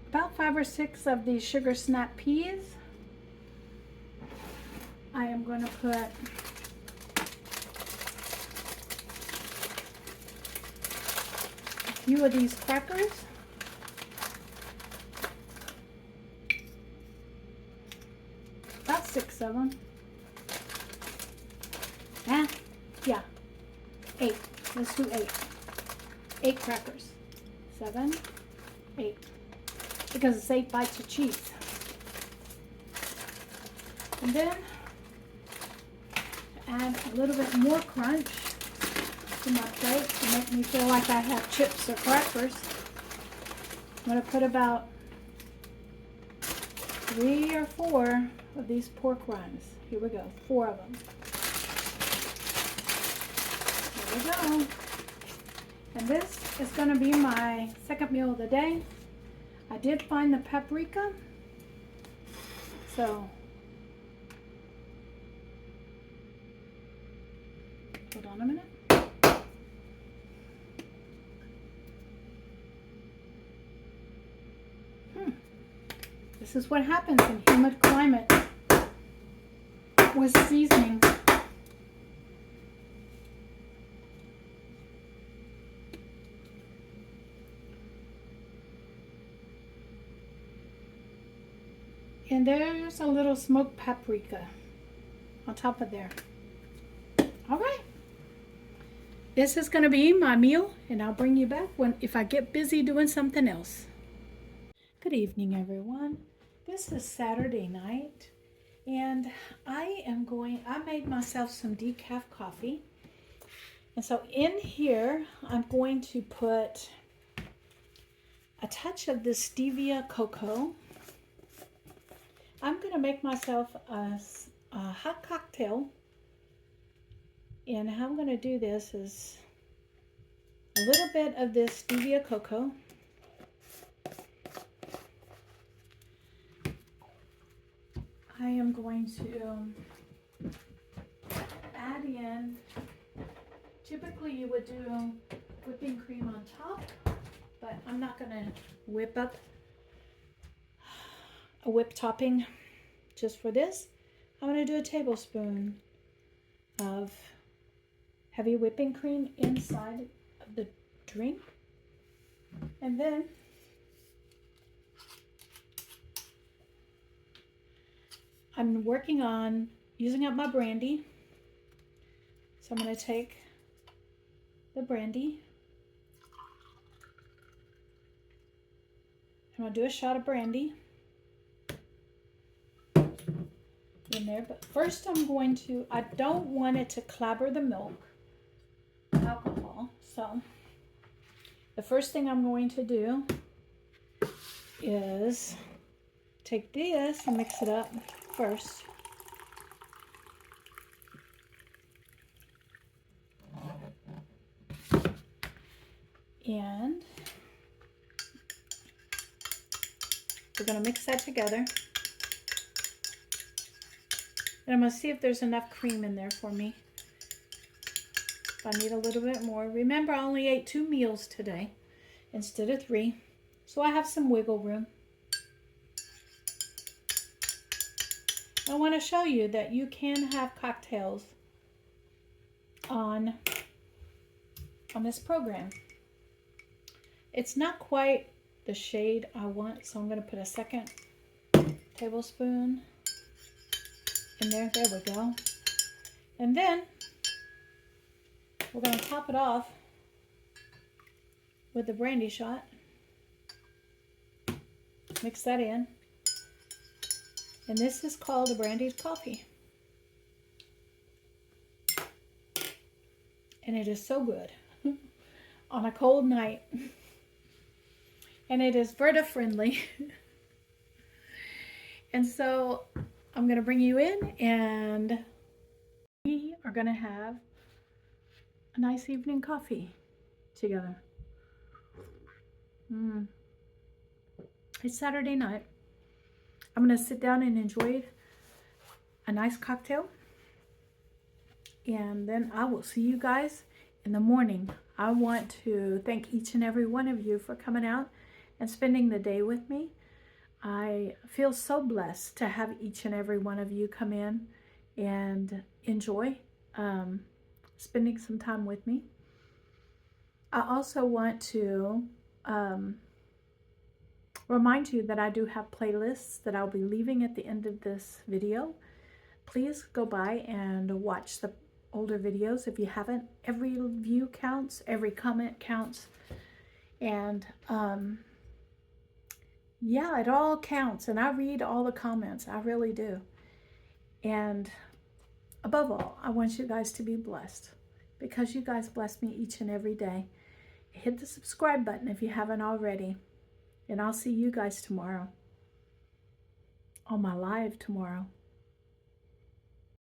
about 5 or 6 of these sugar snap peas. I am going to put a few of these crackers. About 6 of them. Yeah, 8. Let's do 8. 8 crackers. 7, 8. Because it's 8 bites of cheese. And then add a little bit more crunch to my plate to make me feel like I have chips or crackers. I'm going to put about 3 or 4 of these pork rinds. Here we go, 4 of them. There we go. And this is going to be my second meal of the day. I did find the paprika, so hold on a minute. This is what happens in humid climate with seasoning. And there's a little smoked paprika on top of there. All right. This is going to be my meal, and I'll bring you back if I get busy doing something else. Good evening, everyone. This is Saturday night, and I made myself some decaf coffee. And so in here, I'm going to put a touch of this stevia cocoa. I'm going to make myself a hot cocktail. And how I'm going to do this is a little bit of this stevia cocoa. I am going to add in, typically you would do whipping cream on top, but I'm not going to whip up a whipped topping just for this. I'm going to do a tablespoon of heavy whipping cream inside of the drink. And then I'm working on using up my brandy. So I'm going to take the brandy. I'm going to do a shot of brandy in there. But first I don't want it to clabber the milk alcohol. So the first thing I'm going to do is take this and mix it up first. And we're going to mix that together. And I'm going to see if there's enough cream in there for me. if I need a little bit more. Remember, I only ate 2 meals today instead of 3. So I have some wiggle room. I want to show you that you can have cocktails on this program. It's not quite the shade I want, so I'm going to put a 2nd tablespoon in there. There we go. And then we're going to top it off with the brandy shot. Mix that in. And this is called a brandied coffee. And it is so good on a cold night. And it is Verta friendly. And so I'm going to bring you in and we are going to have a nice evening coffee together. It's Saturday night. I'm going to sit down and enjoy a nice cocktail. And then I will see you guys in the morning. I want to thank each and every one of you for coming out and spending the day with me. I feel so blessed to have each and every one of you come in and enjoy spending some time with me. I also want to remind you that I do have playlists that I'll be leaving at the end of this video. Please go by and watch the older videos if you haven't. Every view counts, every comment counts, and yeah, it all counts, and I read all the comments. I really do. And above all, I want you guys to be blessed, because you guys bless me each and every day. Hit the subscribe button if you haven't already, and I'll see you guys tomorrow on my live tomorrow.